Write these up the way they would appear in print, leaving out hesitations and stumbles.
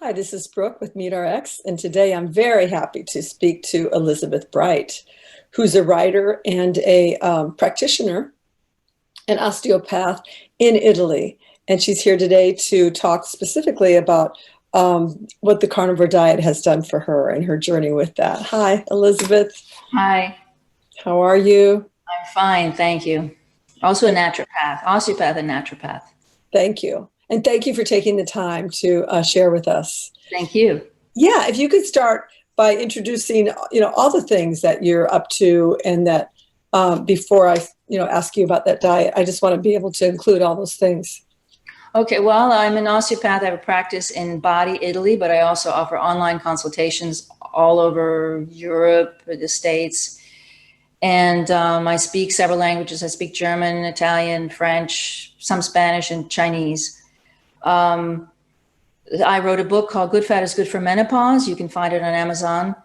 Hi, this is Brooke with MeetRx, and today I'm very happy to speak to Elizabeth Bright, who's a writer and a practitioner, an osteopath in Italy. And she's here today to talk specifically about what the carnivore diet has done for her and her journey with that. Hi, Elizabeth. Hi, How are you? I'm fine, thank you. Also a naturopath, osteopath and naturopath. Thank you. And thank you for taking the time to share with us. Thank you. Yeah, if you could start by introducing, all the things that you're up to, and that before I, ask you about that diet, I just want to be able to include all those things. Okay, well, I'm an osteopath. I have a practice in Bari, Italy, but I also offer online consultations all over Europe, the States. And I speak several languages. I speak German, Italian, French, some Spanish, and Chinese. I wrote a book called Good Fat is Good for Menopause. You can find it on Amazon.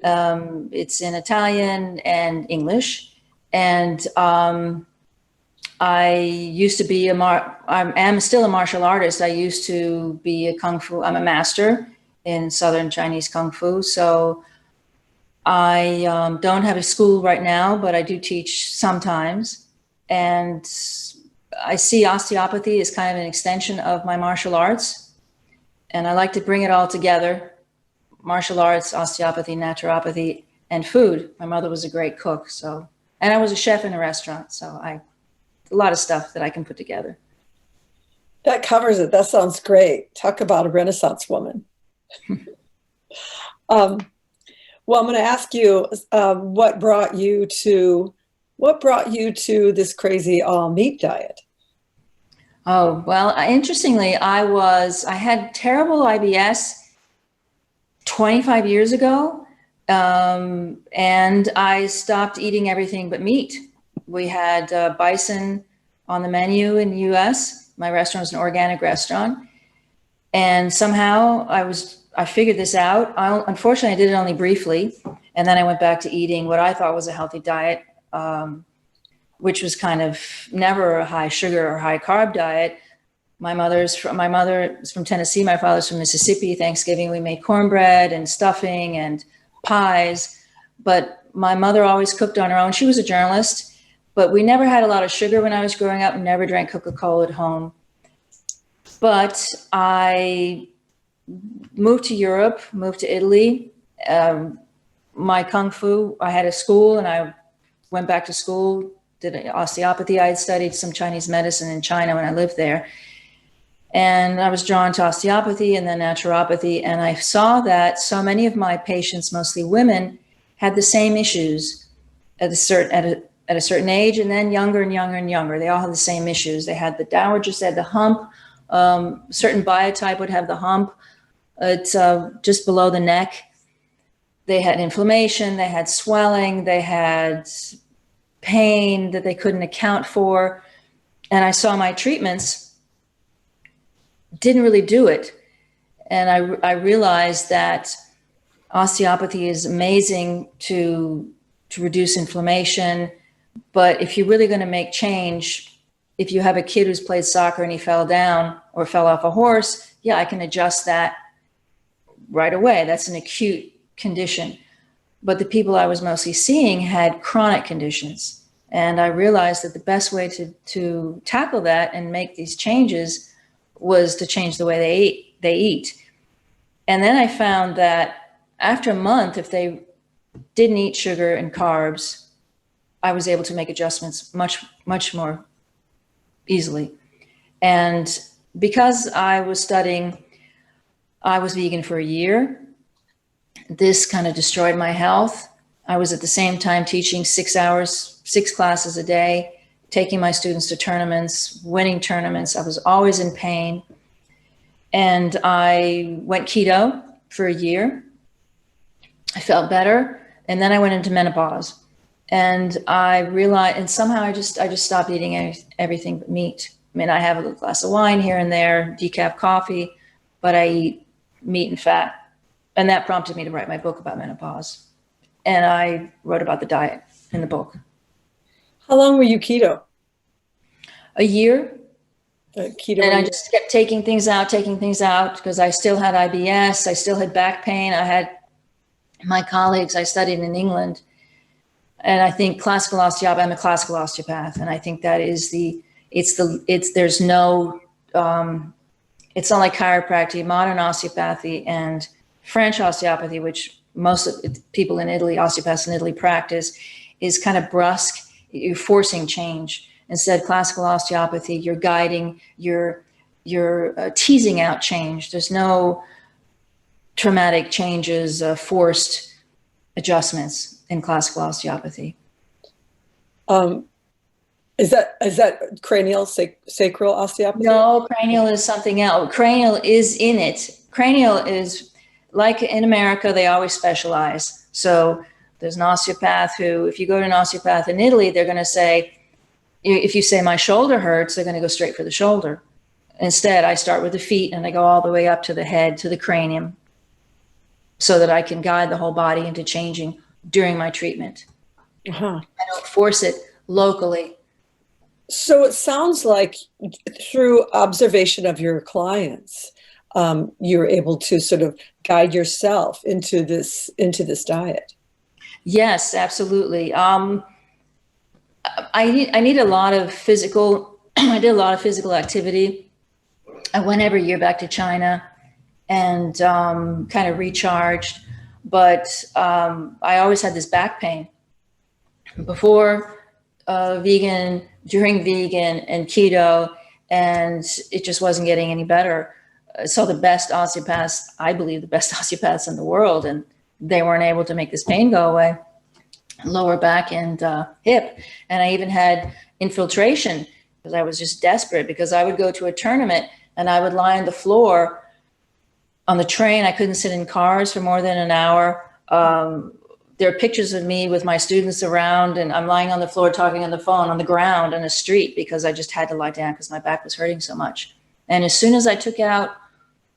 It's in Italian and English. And I used to be I am still a martial artist. I used to be a Kung Fu. I'm a master in Southern Chinese Kung Fu. So I don't have a school right now, but I do teach sometimes. And I see osteopathy as kind of an extension of my martial arts. And I like to bring it all together: martial arts, osteopathy, naturopathy, and food. My mother was a great cook, and I was a chef in a restaurant, a lot of stuff that I can put together. That covers it. That sounds great. Talk about a Renaissance woman. Well, I'm going to ask you what brought you to this crazy all meat diet? Oh, well, interestingly, I had terrible IBS 25 years ago, and I stopped eating everything but meat. We had bison on the menu in the US. My restaurant was an organic restaurant. And somehow I figured this out. Unfortunately, I did it only briefly. And then I went back to eating what I thought was a healthy diet, which was kind of never a high sugar or high carb diet. My mother is from Tennessee. My father's from Mississippi. Thanksgiving, we made cornbread and stuffing and pies. But my mother always cooked on her own. She was a journalist, but we never had a lot of sugar when I was growing up, and never drank Coca-Cola at home. But I moved to Europe, moved to Italy. My Kung Fu, I had a school, and I went back to school, did osteopathy. I had studied some Chinese medicine in China when I lived there. And I was drawn to osteopathy and then naturopathy. And I saw that so many of my patients, mostly women, had the same issues at a certain age, and then younger and younger and younger. They all had the same issues. They had the dowagers, they had the hump. Certain biotype would have the hump. It's just below the neck. They had inflammation, they had swelling, they had pain that they couldn't account for. And I saw my treatments didn't really do it. And I realized that osteopathy is amazing to reduce inflammation. But if you're really going to make change, if you have a kid who's played soccer and he fell down or fell off a horse, yeah, I can adjust that right away. That's an acute condition. But the people I was mostly seeing had chronic conditions. And I realized that the best way to tackle that and make these changes was to change the way they eat. And then I found that after a month, if they didn't eat sugar and carbs, I was able to make adjustments much, much more easily. And because I was vegan for a year. This kind of destroyed my health. I was at the same time teaching 6 hours, 6 classes a day, taking my students to tournaments, winning tournaments. I was always in pain. And I went keto for a year. I felt better. And then I went into menopause. And I realized, and somehow I just stopped eating everything but meat. I mean, I have a little glass of wine here and there, decaf coffee, but I eat meat and fat. And that prompted me to write my book about menopause. And I wrote about the diet in the book. How long were you keto? A year. Keto. And I just kept taking things out because I still had IBS. I still had back pain. I had my colleagues, I studied in England. And I think classical osteopathy, I'm a classical osteopath. And I think that is there's no, it's not like chiropractic, modern osteopathy and French osteopathy, which most of people in Italy, osteopaths in Italy practice, is kind of brusque. You're forcing change. Instead, classical osteopathy, you're guiding, you're teasing out change. There's no traumatic changes, forced adjustments in classical osteopathy. Is that cranial sacral osteopathy? No, cranial is something else. Cranial is in it. Cranial is like in America, they always specialize. So there's an osteopath who, if you go to an osteopath in Italy, they're going to say, if you say my shoulder hurts, they're going to go straight for the shoulder. Instead, I start with the feet and I go all the way up to the head, to the cranium, so that I can guide the whole body into changing during my treatment. I don't force it locally. So it sounds like through observation of your clients, you're able to sort of guide yourself into this diet. Yes, absolutely. I need a lot of physical. I did a lot of physical activity. I went every year back to China and kind of recharged, but I always had this back pain before vegan, during vegan, and keto, and it just wasn't getting any better. I saw the best osteopaths, I believe the best osteopaths in the world, and they weren't able to make this pain go away. Lower back and hip. And I even had infiltration because I was just desperate, because I would go to a tournament and I would lie on the floor on the train. I couldn't sit in cars for more than an hour. There are pictures of me with my students around, and I'm lying on the floor talking on the phone on the ground in the street because I just had to lie down because my back was hurting so much. And as soon as I took out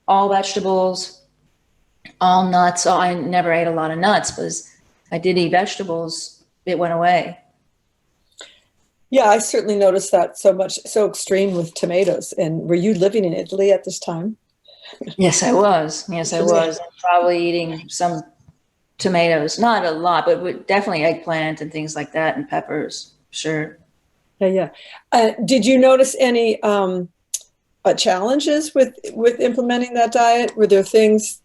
all vegetables, all nuts, I never ate a lot of nuts, because I did eat vegetables, it went away. Yeah, I certainly noticed that so extreme with tomatoes. And were you living in Italy at this time? Yes, I was. Yes, I was. Probably eating some tomatoes, not a lot, but definitely eggplant and things like that, and peppers. Sure. Yeah. Did you notice any challenges with implementing that diet? Were there things?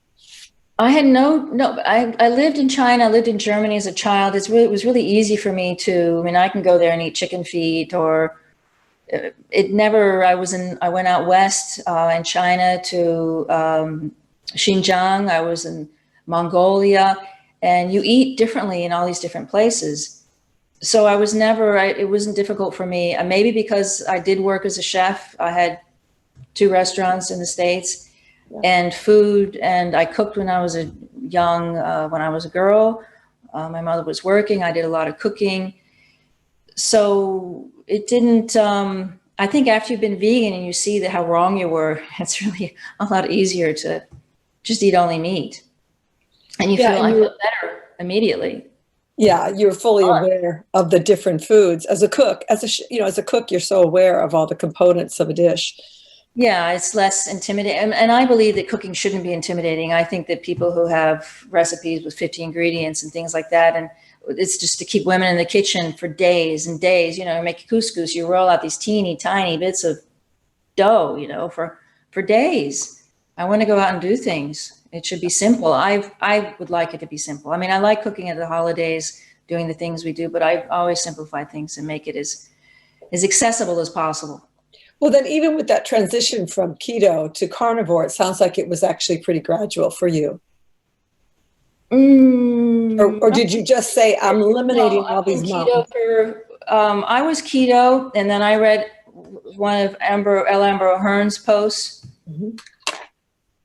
I had I lived in China, I lived in Germany as a child. It was really easy for me I mean, I can go there and eat chicken feet, or I went out west in China to Xinjiang. I was in Mongolia, and you eat differently in all these different places. So it wasn't difficult for me. Maybe because I did work as a chef. I had 2 restaurants in the States. And food, and I cooked when I was when I was a girl. My mother was working. I did a lot of cooking. So it didn't, I think after you've been vegan and you see how wrong you were, it's really a lot easier to just eat only meat. And I feel better immediately. Yeah, you're fully aware of the different foods. As a cook, as a cook, you're so aware of all the components of a dish. Yeah, it's less intimidating. And I believe that cooking shouldn't be intimidating. I think that people who have recipes with 50 ingredients and things like that, and it's just to keep women in the kitchen for days and days, you make couscous, you roll out these teeny tiny bits of dough, for days. I want to go out and do things. It should be simple. I would like it to be simple. I mean, I like cooking at the holidays, doing the things we do, but I always simplify things and make it as accessible as possible. Well, then even with that transition from keto to carnivore, it sounds like it was actually pretty gradual for you. Or did you just say, I'm eliminating all these mountains? I was keto, and then I read one of L. Amber O'Hearn's posts,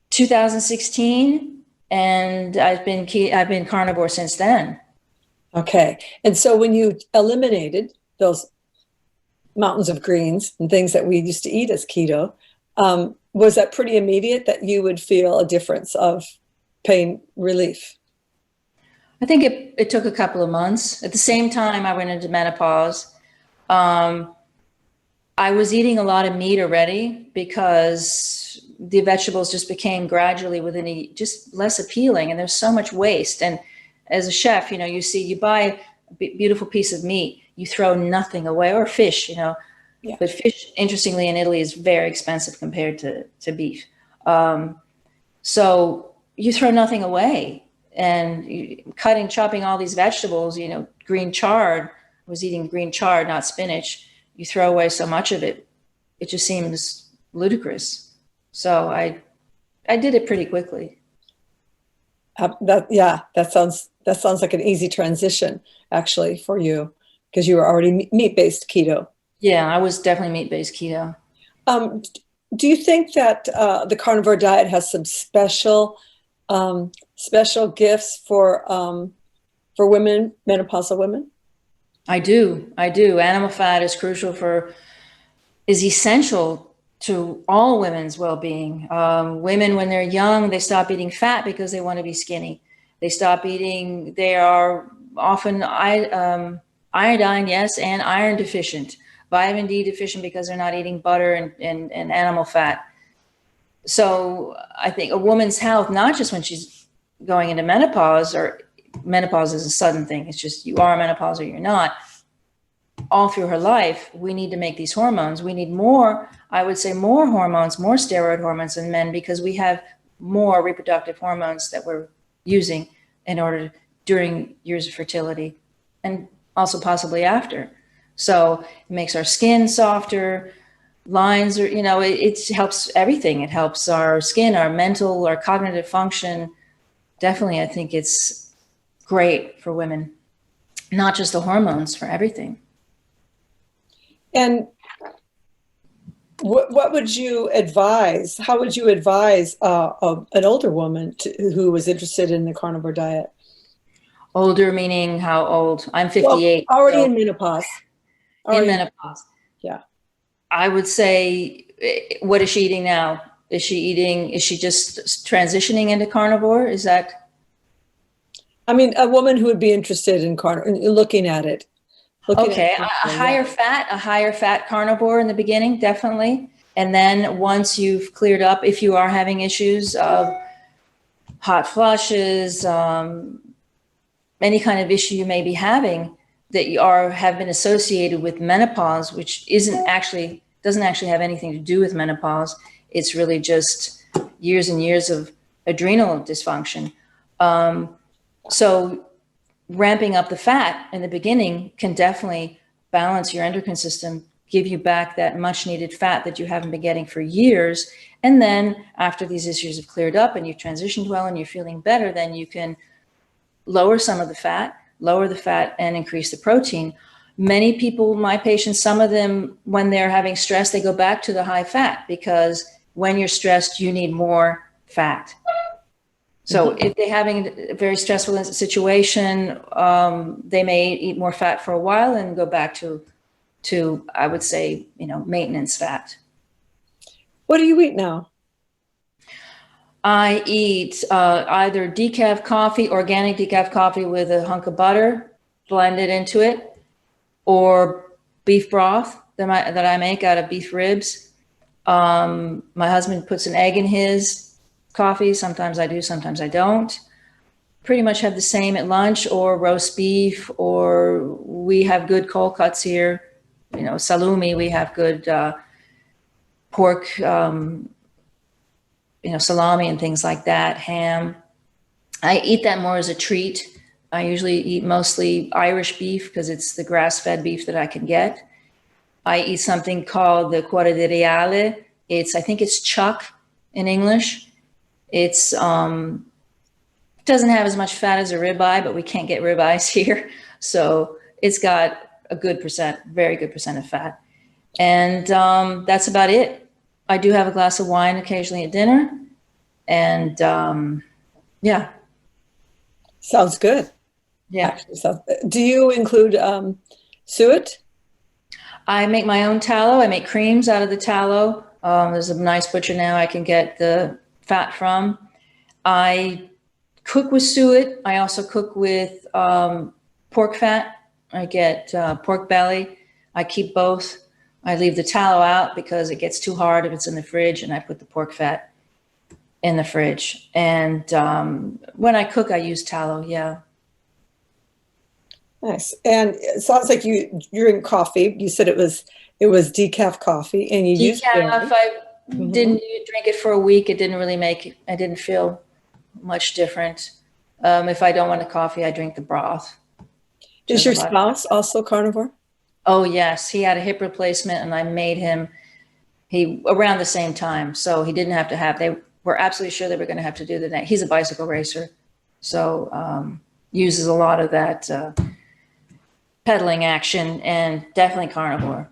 2016, and I've been carnivore since then. Okay. And so when you eliminated those mountains of greens and things that we used to eat as keto, was that pretty immediate that you would feel a difference of pain relief? I think it took a couple of months. At the same time, I went into menopause. I was eating a lot of meat already because the vegetables just became gradually just less appealing, and there's so much waste. And as a chef, you buy a beautiful piece of meat, you throw nothing away, or fish, Yeah. but fish, interestingly, in Italy is very expensive compared to beef. So you throw nothing away, and chopping all these vegetables, green chard. I was eating green chard, not spinach. You throw away so much of it, it just seems ludicrous. So I did it pretty quickly. That sounds like an easy transition actually for you because you were already meat-based keto. Yeah, I was definitely meat-based keto. Um, do you think that the carnivore diet has some special gifts for women, menopausal women? I do. Animal fat is essential to all women's well-being. Women, when they're young, they stop eating fat because they want to be skinny. They are often iodine, yes, and iron deficient, vitamin D deficient because they're not eating butter and animal fat. So I think a woman's health, not just when she's going into menopause, or menopause is a sudden thing, it's just you are menopause or you're not, all through her life, we need to make these hormones. We need more, I would say more hormones, more steroid hormones in men, because we have more reproductive hormones that we're using during years of fertility, and also possibly after. So it makes our skin softer, lines are, it helps everything. It helps our skin, our mental, our cognitive function. Definitely, I think it's great for women, not just the hormones, for everything. And what would you advise? How would you advise an older woman who was interested in the carnivore diet? Older meaning how old? I'm 58. Well, already in menopause. In menopause. Yeah. I would say, what is she eating now? Is she just transitioning into carnivore? Is that? I mean, a woman who would be interested in looking at it. Okay, a higher fat carnivore in the beginning, definitely. And then once you've cleared up, if you are having issues of hot flushes, any kind of issue you may be having that have been associated with menopause, which doesn't actually have anything to do with menopause. It's really just years and years of adrenal dysfunction. So ramping up the fat in the beginning can definitely balance your endocrine system, give you back that much needed fat that you haven't been getting for years. And then after these issues have cleared up and you've transitioned well and you're feeling better, then you can lower the fat and increase the protein. Many people, my patients, some of them, when they're having stress, they go back to the high fat, because when you're stressed, you need more fat. So if they're having a very stressful situation, they may eat more fat for a while and go back to I would say, maintenance fat. What do you eat now? I eat either decaf coffee, organic decaf coffee with a hunk of butter blended into it, or beef broth that I make out of beef ribs. My husband puts an egg in his coffee. Sometimes I do, sometimes I don't. Pretty much have the same at lunch, or roast beef, or we have good cold cuts here. Salumi, we have good pork, salami and things like that, ham. I eat that more as a treat. I usually eat mostly Irish beef because it's the grass-fed beef that I can get. I eat something called the cuore di reale. I think it's chuck in English. It's doesn't have as much fat as a ribeye, but we can't get ribeyes here. So it's got a very good percent of fat. And that's about it. I do have a glass of wine occasionally at dinner. And yeah. Sounds good. Yeah. Actually, do you include suet? I make my own tallow. I make creams out of the tallow. There's a nice butcher now I can get the fat from. I cook with suet. I also cook with pork fat. I get pork belly. I keep both. I leave the tallow out because it gets too hard if it's in the fridge, and I put the pork fat in the fridge. And when I cook, I use tallow. Yeah. Nice. And it sounds like you drink coffee. You said it was decaf coffee, and you use Decaf, dairy. I Mhm. didn't drink it for a week. It didn't really I didn't feel much different. If I don't want a coffee, I drink the broth, which Is has a your lot. spouse also carnivore? Oh, yes. He had a hip replacement, and I made him, around the same time. So he didn't have to they were absolutely sure they were going to have to do the next. He's a bicycle racer. So uses a lot of that pedaling action, and definitely carnivore.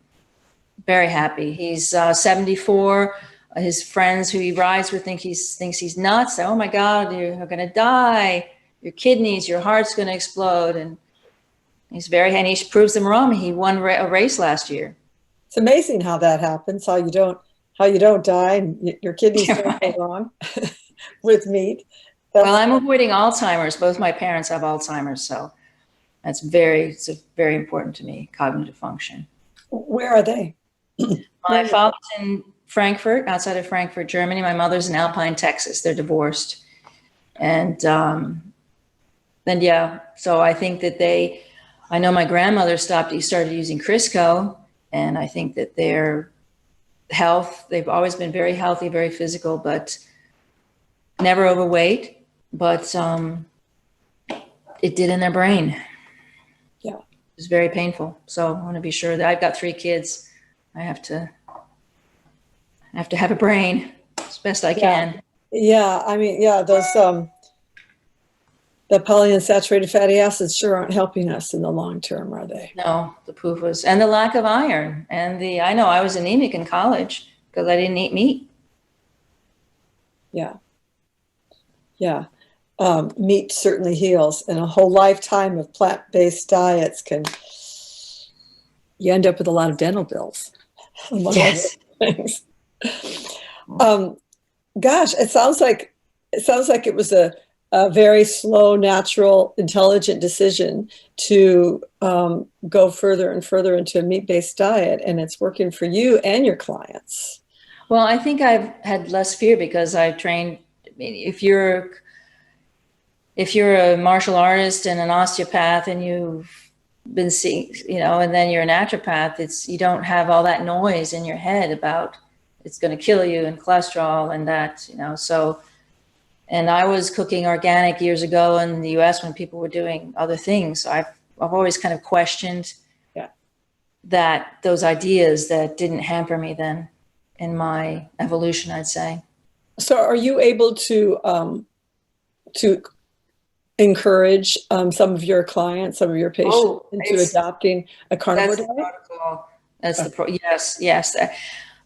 Very happy. He's 74. His friends who he rides with thinks he's nuts. Oh my God, you're going to die. Your kidneys, your heart's going to explode. And and he proves them wrong. He won a race last year. It's amazing how that happens. How you don't die and your kidneys don't go Right. wrong with meat. Well, That's I'm avoiding Alzheimer's. Both my parents have Alzheimer's, so it's very important to me, cognitive function. Where are they? My father's in Frankfurt, outside of Frankfurt, Germany. My mother's in Alpine, Texas. They're divorced. And then, yeah, so I think that I know my grandmother started using Crisco, and I think that their health, they've always been very healthy, very physical, but never overweight, but it did in their brain. Yeah. It was very painful. So I want to be sure that I've got 3 kids. I have to have a brain as best I can. Yeah, I mean, yeah, those the polyunsaturated fatty acids sure aren't helping us in the long term, are they? No, the PUFAs and the lack of iron, and I know I was anemic in college because I didn't eat meat. Yeah. Yeah. Meat certainly heals, and a whole lifetime of plant-based diets you end up with a lot of dental bills, among other Yes. things. Gosh, it sounds like it was a very slow, natural, intelligent decision to go further and further into a meat-based diet, and it's working for you and your clients. Well, I think I've had less fear because I've trained. I mean, if you're a martial artist and an osteopath, and you've been seeing, and then you're a naturopath, you don't have all that noise in your head about it's going to kill you and cholesterol and that, so. And I was cooking organic years ago in the US when people were doing other things. So I've always kind of questioned those ideas that didn't hamper me then in my evolution, I'd say. So are you able to encourage some of your clients, some of your patients into adopting a carnivore diet? That's the protocol. Yes.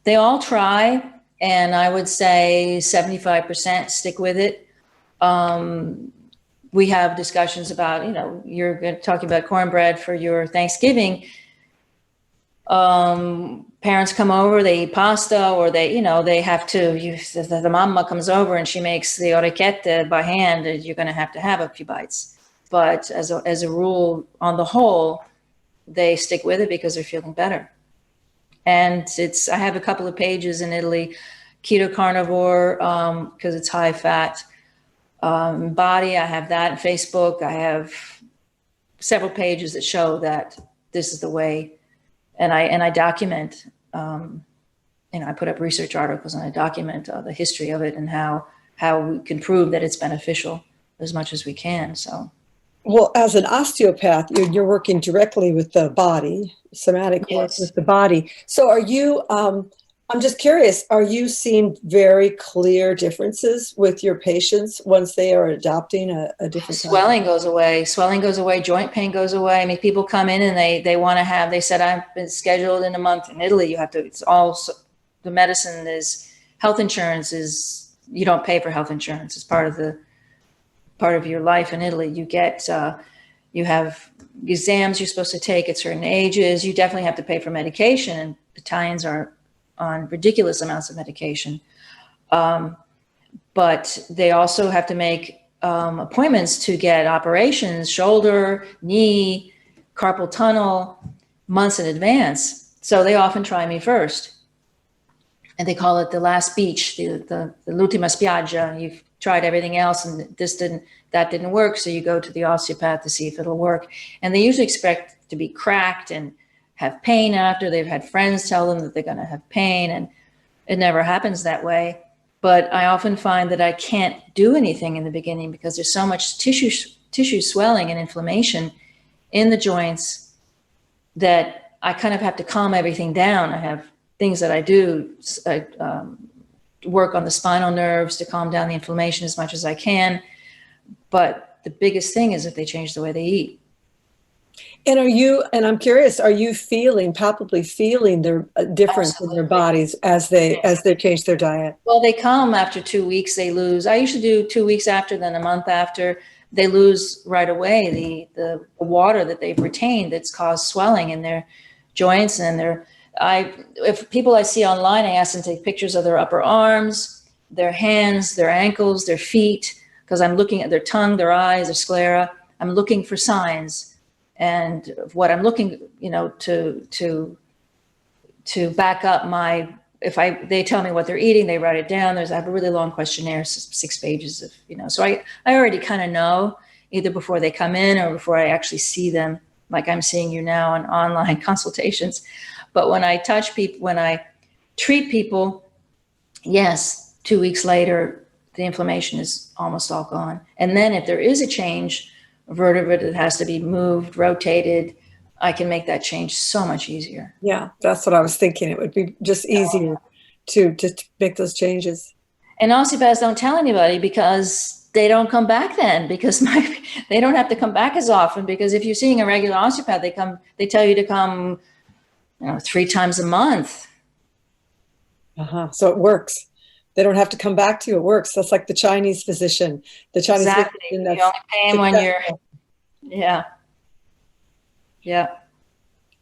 They all try, and I would say 75% stick with it. We have discussions about, you're talking about cornbread for your Thanksgiving. Parents come over, they eat pasta, or they have to, the mama comes over and she makes the orecchiette by hand, and you're going to have a few bites. But as a rule, on the whole, they stick with it because they're feeling better. And I have a couple of pages in Italy, Keto Carnivore, because it's high fat. Body, I have that. Facebook, I have several pages that show that this is the way. And I document, I put up research articles, and I document the history of it and how we can prove that it's beneficial as much as we can. So, well, as an osteopath, you're working directly with the body, somatic work with the body. So, are you? I'm just curious. Are you seeing very clear differences with your patients once they are adopting a different? Swelling goes away. Swelling goes away. Joint pain goes away. I mean, people come in and they want to have. They said, I've been scheduled in a month. In Italy, you have to. It's all the medicine is health insurance is. You don't pay for health insurance. It's part of your life in Italy. You get. You have exams you're supposed to take at certain ages. You definitely have to pay for medication, and Italians are on ridiculous amounts of medication. But they also have to make appointments to get operations, shoulder, knee, carpal tunnel, months in advance. so they often try me first. And they call it the last beach, the l'ultima spiaggia. You've tried everything else and that didn't work. So you go to the osteopath to see if it'll work. And they usually expect to be cracked and have pain after. They've had friends tell them that they're going to have pain, and it never happens that way. But I often find that I can't do anything in the beginning because there's so much tissue swelling and inflammation in the joints that I kind of have to calm everything down. I have things that I do. I work on the spinal nerves to calm down the inflammation as much as I can. But the biggest thing is if they change the way they eat. And I'm curious, are you palpably feeling their difference Absolutely. In their bodies as they change their diet? Well, they come after 2 weeks, they lose. I usually do 2 weeks after, then a month after. They lose right away the water that they've retained that's caused swelling in their joints and if people I see online, I ask them to take pictures of their upper arms, their hands, their ankles, their feet, because I'm looking at their tongue, their eyes, their sclera. I'm looking for signs. And what I'm looking, to back up they tell me what they're eating, they write it down. I have a really long questionnaire, 6 pages of, so I already kind of know either before they come in or before I actually see them, like I'm seeing you now on online consultations. But when I treat people, yes, 2 weeks later, the inflammation is almost all gone. And then if there is a change, a vertebrae that has to be moved, rotated, I can make that change so much easier. Yeah, that's what I was thinking. It would be just easier to make those changes. And osteopaths don't tell anybody because they don't come back then, because they don't have to come back as often, because if you're seeing a regular osteopath, they tell you to come 3 times a month. So it works. They don't have to come back to you. It works. That's like the Chinese physician. The Chinese exactly. physician. You only pay them when you're. Yeah. Yeah.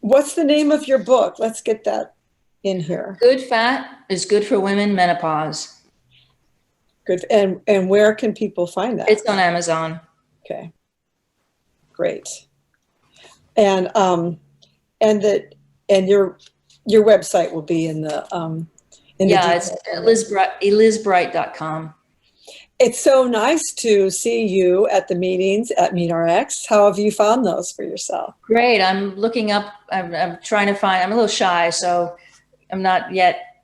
What's the name of your book? Let's get that in here. Good Fat is Good for Women, Menopause. Good. And where can people find that? It's on Amazon. Okay. Great. And your website will be in the it's elizbright.com. It's so nice to see you at the meetings at MeetRx. How have you found those for yourself? Great. I'm looking up. I'm trying to find. I'm a little shy, so I'm not yet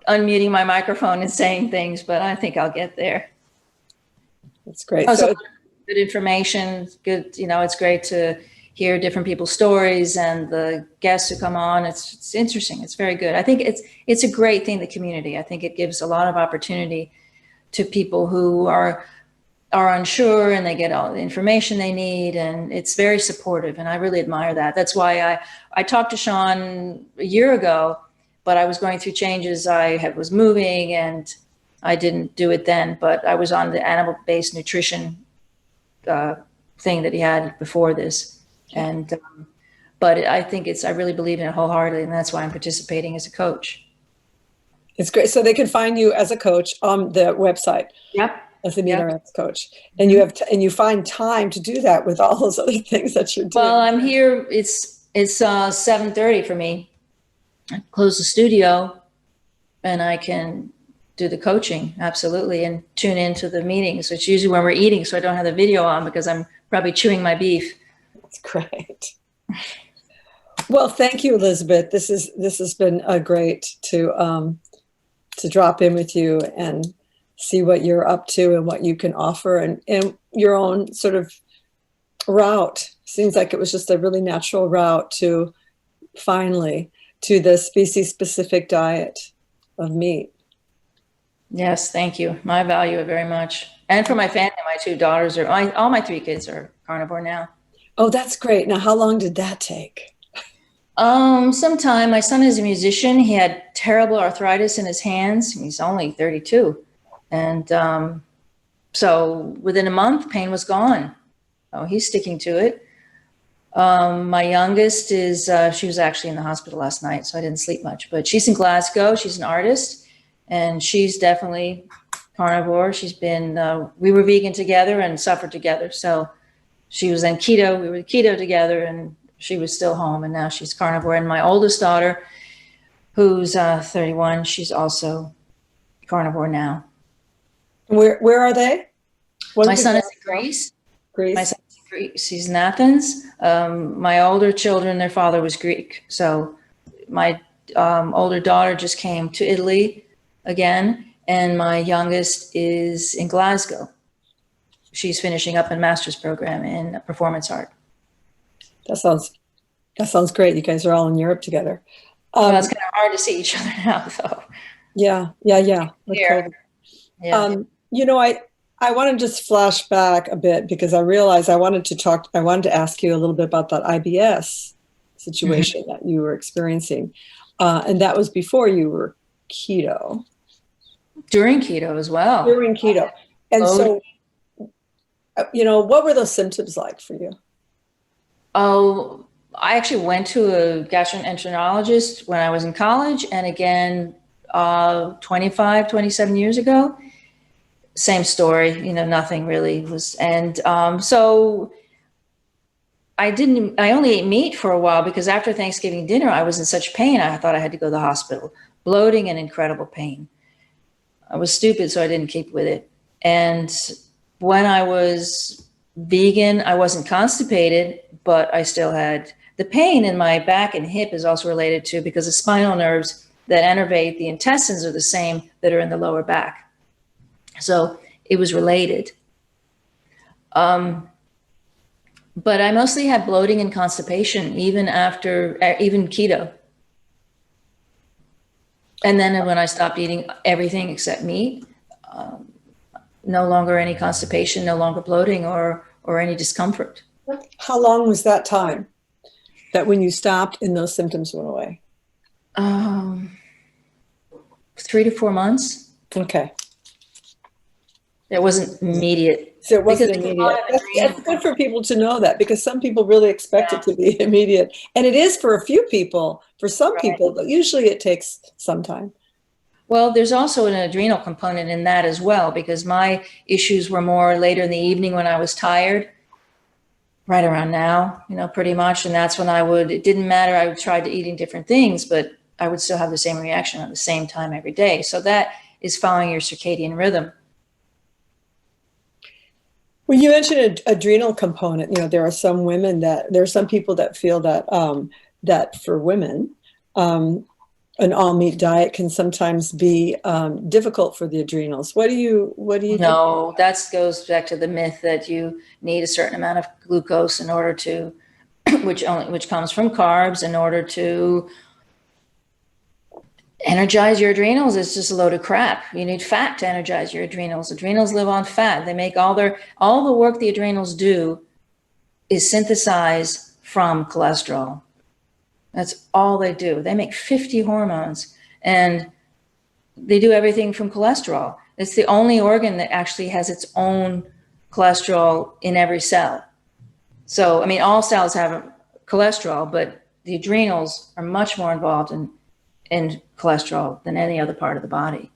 unmuting my microphone and saying things, but I think I'll get there. That's great. So good information. Good. It's great to hear different people's stories and the guests who come on. It's interesting. It's very good. I think it's a great thing, the community. I think it gives a lot of opportunity to people who are unsure, and they get all the information they need, and it's very supportive, and I really admire that. That's why I talked to Shawn a year ago, but I was going through changes. I was moving, and I didn't do it then, but I was on the animal-based nutrition thing that he had before this. And, but I think I really believe in it wholeheartedly, and that's why I'm participating as a coach. It's great. So they can find you as a coach on the website. Yep. As a MeetRx coach. And you find time to do that with all those other things that you're doing. Well, I'm here. It's 7:30 for me. I close the studio and I can do the coaching. Absolutely. And tune into the meetings, which usually when we're eating, so I don't have the video on because I'm probably chewing my beef. That's great. Well, thank you, Elizabeth. This has been great to drop in with you and see what you're up to and what you can offer, and your own sort of route. Seems like it was just a really natural route to finally to the species-specific diet of meat. Yes, thank you. I value it very much. And for my family, my 2 daughters all my 3 kids are carnivore now. Oh, that's great. Now, how long did that take? Some time. My son is a musician. He had terrible arthritis in his hands. He's only 32. And so within a month, pain was gone. Oh, he's sticking to it. My youngest is, she was actually in the hospital last night, so I didn't sleep much. But she's in Glasgow. She's an artist, and she's definitely carnivore. She's been, we were vegan together and suffered together. So she was in keto. We were keto together, and she was still home, and now she's carnivore. And my oldest daughter, who's 31, she's also carnivore now. Where are they? My son is in Greece. Greece. My son is in Greece. He's in Athens. My older children, their father was Greek. So my older daughter just came to Italy again, and my youngest is in Glasgow. She's finishing up a master's program in performance art. That sounds great. You guys are all in Europe together. Well, it's kind of hard to see each other now, though. Yeah. Yeah. I want to just flash back a bit because I realized I wanted to ask you a little bit about that IBS situation that you were experiencing. And that was before you were keto. During keto as well. During keto. And so, what were those symptoms like for you? Oh, I actually went to a gastroenterologist when I was in college, and again, 27 years ago. Same story, nothing really was. And so I only ate meat for a while because after Thanksgiving dinner, I was in such pain. I thought I had to go to the hospital, bloating and incredible pain. I was stupid, so I didn't keep with it. And when I was vegan, I wasn't constipated, but I still had the pain in my back and hip is also related to because the spinal nerves that innervate the intestines are the same that are in the lower back. So it was related. But I mostly had bloating and constipation even keto. And then when I stopped eating everything except meat, no longer any constipation, no longer bloating or any discomfort. How long was that time that when you stopped and those symptoms went away? 3 to 4 months. Okay. It wasn't immediate. So it wasn't immediate. That's good for people to know that because some people really expect it to be immediate. And it is for a few people, for some people, but usually it takes some time. Well, there's also an adrenal component in that as well, because my issues were more later in the evening when I was tired, right around now, pretty much. And that's when it didn't matter. I tried to eating different things, but I would still have the same reaction at the same time every day. So that is following your circadian rhythm. When you mentioned adrenal component, there are some people that feel that that for women, an all meat diet can sometimes be difficult for the adrenals. What do you No, that goes back to the myth that you need a certain amount of glucose in order to, which comes from carbs, in order to energize your adrenals. It's just a load of crap. You need fat to energize your adrenals. Adrenals live on fat. They make all the work the adrenals do is synthesize from cholesterol. That's all they do. They make 50 hormones and they do everything from cholesterol. It's the only organ that actually has its own cholesterol in every cell. So, all cells have cholesterol, but the adrenals are much more involved in cholesterol than any other part of the body.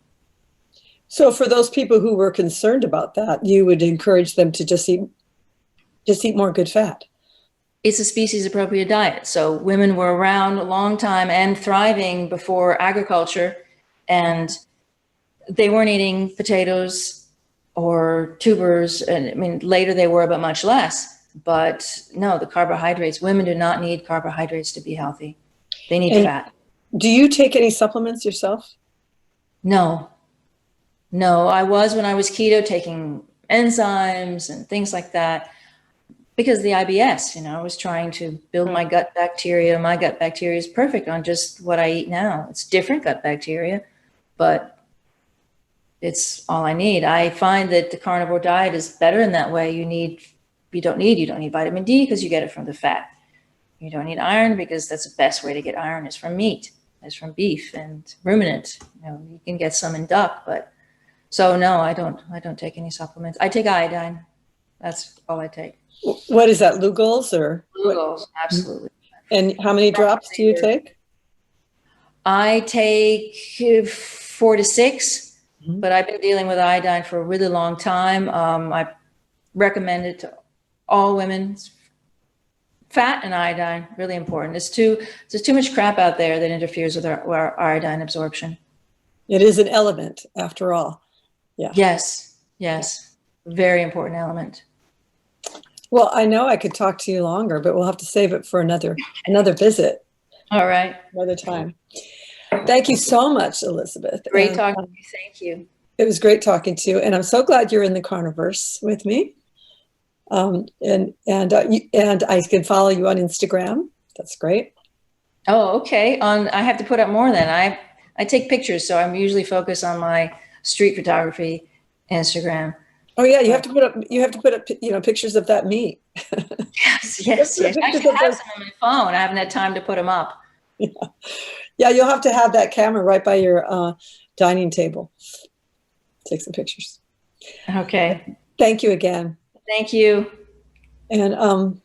So for those people who were concerned about that, you would encourage them to just eat more good fat. It's a species appropriate diet. So women were around a long time and thriving before agriculture, and they weren't eating potatoes or tubers. And later they were, but much less. But no, the carbohydrates, women do not need carbohydrates to be healthy. They need fat. Do you take any supplements yourself? No, I was when I was keto taking enzymes and things like that because the IBS, I was trying to build my gut bacteria. My gut bacteria is perfect on just what I eat now. It's different gut bacteria, but it's all I need. I find that the carnivore diet is better in that way. You don't need vitamin D because you get it from the fat. You don't need iron because that's the best way to get iron is from meat. Is from beef and ruminant. You can get some in duck, but so no, I don't take any supplements. I take iodine. That's all I take. What is that, Lugol's or? Lugol's, absolutely. And how many drops do you take? I take 4 to 6, but I've been dealing with iodine for a really long time. I recommend it to all women Fat and iodine, really important. There's too much crap out there that interferes with our iodine absorption. It is an element after all. Yeah. Yes. Very important element. Well, I know I could talk to you longer, but we'll have to save it for another visit. All right. Another time. Thank you so much, Elizabeth. Great talking to you. Thank you. It was great talking to you, and I'm so glad you're in the Carniverse with me. And I can follow you on Instagram. That's great. Oh, okay. I have to put up more then. I take pictures, so I'm usually focused on my street photography Instagram. Oh yeah, you have to put up pictures of that meat. Yes. I actually have some on my phone. I haven't had time to put them up. Yeah, you'll have to have that camera right by your dining table. Take some pictures. Okay. Thank you again. Thank you. And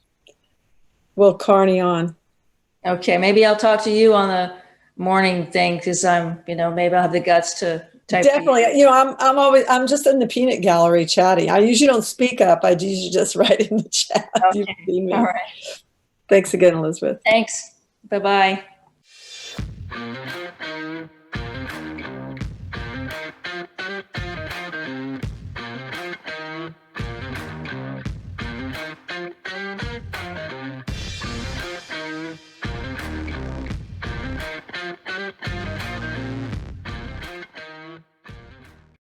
we'll carny on. Okay, maybe I'll talk to you on the morning thing because maybe I'll have the guts to type. Definitely. I'm just in the peanut gallery chatting. I usually don't speak up. I usually just write in the chat. Okay. All right. Thanks again, Elizabeth. Thanks. Bye-bye.